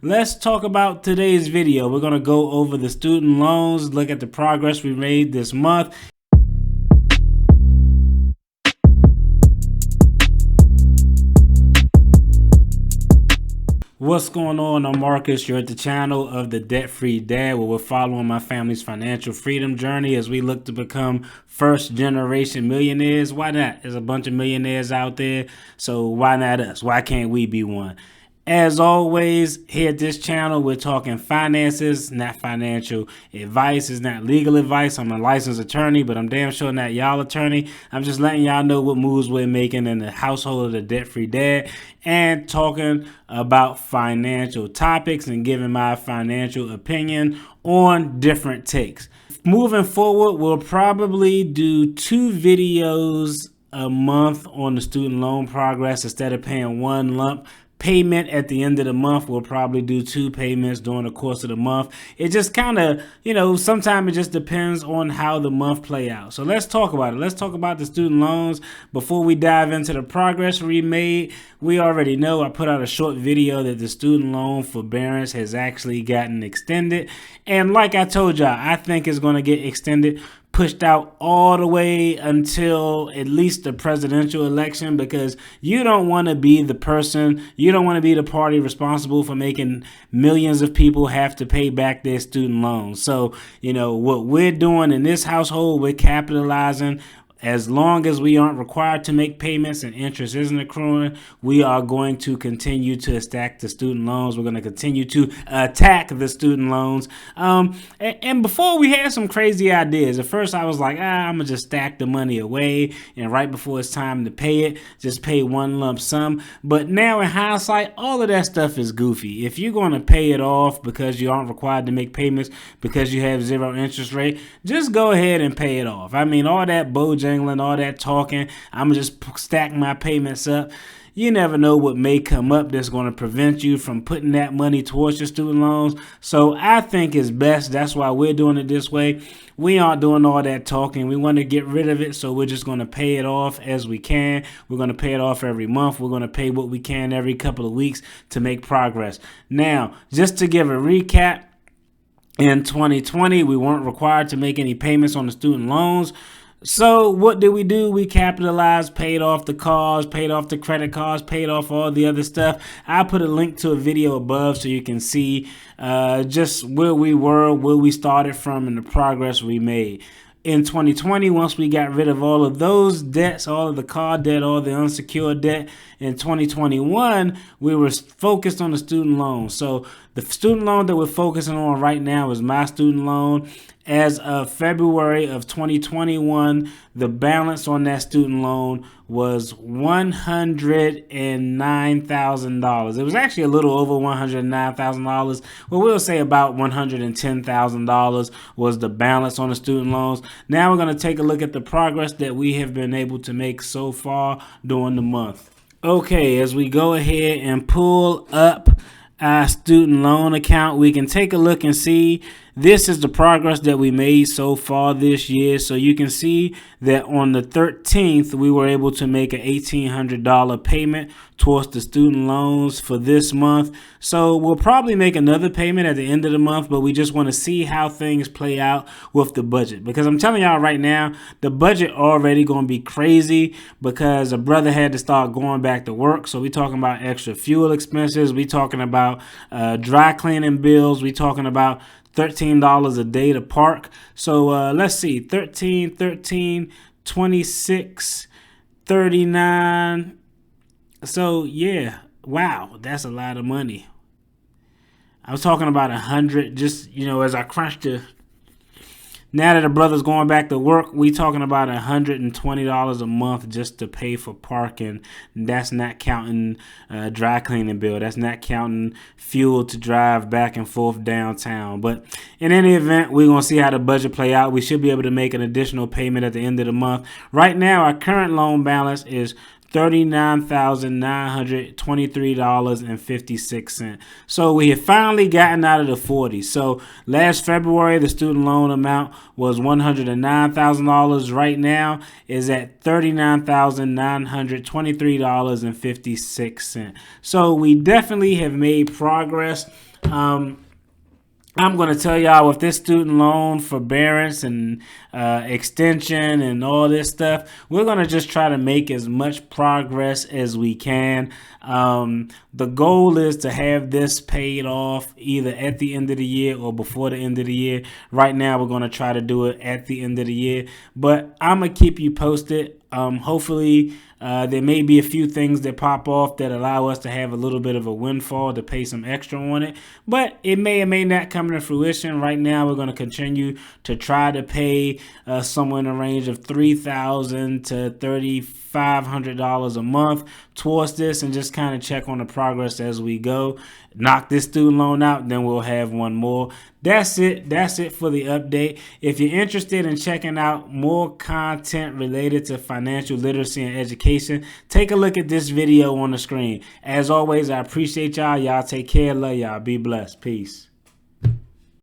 Let's talk about today's video. We're going to go over the student loans, look at the progress we made this month. What's going on? I'm Marcus. You're at the channel of the Debt Free Dad, where we're following my family's financial freedom journey as we look to become first generation millionaires. Why not? There's a bunch of millionaires out there, so why not us? Why can't we be one? As always, here at this channel, we're talking finances, not financial advice. It's not legal advice. I'm a licensed attorney, but I'm damn sure not y'all attorney. I'm just letting y'all know what moves we're making in the household of the Debt-Free Dad and talking about financial topics and giving my financial opinion on different takes. Moving forward, we'll probably do 2 videos a month on the student loan progress instead of paying one lump payment at the end of the month. We'll probably do 2 payments during the course of the month. It just kind of, sometimes it just depends on how the month play out. So let's talk about it. Let's talk about the student loans. Before we dive into the progress we made, we already know I put out a short video that the student loan forbearance has actually gotten extended. And like I told y'all, I think it's going to get extended, pushed out all the way until at least the presidential election, because you don't want to be the person, you don't want to be the party responsible for making millions of people have to pay back their student loans. So, what we're doing in this household, we're capitalizing. As long as we aren't required to make payments and interest isn't accruing, we are going to continue to stack the student loans. We're going to continue to attack the student loans. And before, we had some crazy ideas. At first, I was like, I'm going to just stack the money away, and right before it's time to pay it, just pay one lump sum. But now in hindsight, all of that stuff is goofy. If you're going to pay it off because you aren't required to make payments because you have 0 interest rate, just go ahead and pay it off. I mean, all that bojangling, all that talking, I'm gonna just stack my payments up. You never know what may come up that's going to prevent you from putting that money towards your student loans. So I think it's best. That's why we're doing it this way. We aren't doing all that talking. We want to get rid of it, so we're just going to pay it off as we can. We're going to pay it off every month. We're going to pay what we can every couple of weeks to make progress. Now, just to give a recap, in 2020, we weren't required to make any payments on the student loans. So what did we do? We capitalized, paid off the cars, paid off the credit cards, paid off all the other stuff. I put a link to a video above so you can see just where we were, where we started from, and the progress we made. In 2020, once we got rid of all of those debts, all of the car debt, all the unsecured debt, in 2021, we were focused on the student loan. So the student loan that we're focusing on right now is my student loan. As of February of 2021, the balance on that student loan was $109,000. It was actually a little over $109,000. Well, we'll say about $110,000 was the balance on the student loans. Now we're going to take a look at the progress that we have been able to make so far during the month. Okay, as we go ahead and pull up our student loan account, we can take a look and see this is the progress that we made so far this year. So you can see that on the 13th, we were able to make an $1,800 payment towards the student loans for this month. So we'll probably make another payment at the end of the month, but we just want to see how things play out with the budget. Because I'm telling y'all right now, the budget already going to be crazy because a brother had to start going back to work. So we talking about extra fuel expenses. We talking about dry cleaning bills. We talking about $13 a day to park. So let's see, 13, 26, 39. So yeah, wow, that's a lot of money. I was talking about 100, just, as I crunched the. Now that the brother's going back to work, we talking about $120 a month just to pay for parking. That's not counting dry cleaning bill. That's not counting fuel to drive back and forth downtown. But in any event, we're going to see how the budget play out. We should be able to make an additional payment at the end of the month. Right now, our current loan balance is $39,923.56. So we have finally gotten out of the 40s. So last February, the student loan amount was $109,000. Right now is at $39,923.56. So we definitely have made progress. I'm going to tell y'all, with this student loan forbearance and extension and all this stuff, we're going to just try to make as much progress as we can. The goal is to have this paid off either at the end of the year or before the end of the year. Right now, we're going to try to do it at the end of the year, but I'm going to keep you posted. Hopefully, there may be a few things that pop off that allow us to have a little bit of a windfall to pay some extra on it, but it may or may not come to fruition. Right now, we're going to continue to try to pay somewhere in the range of $3,000 to $3,500 a month towards this, and just kind of check on the progress as we go. Knock this student loan out, then we'll have one more. That's it for the update. If you're interested in checking out more content related to financial literacy and education, take a look at this video on the screen. As always, I appreciate y'all. Y'all take care. Love y'all. Be blessed. Peace.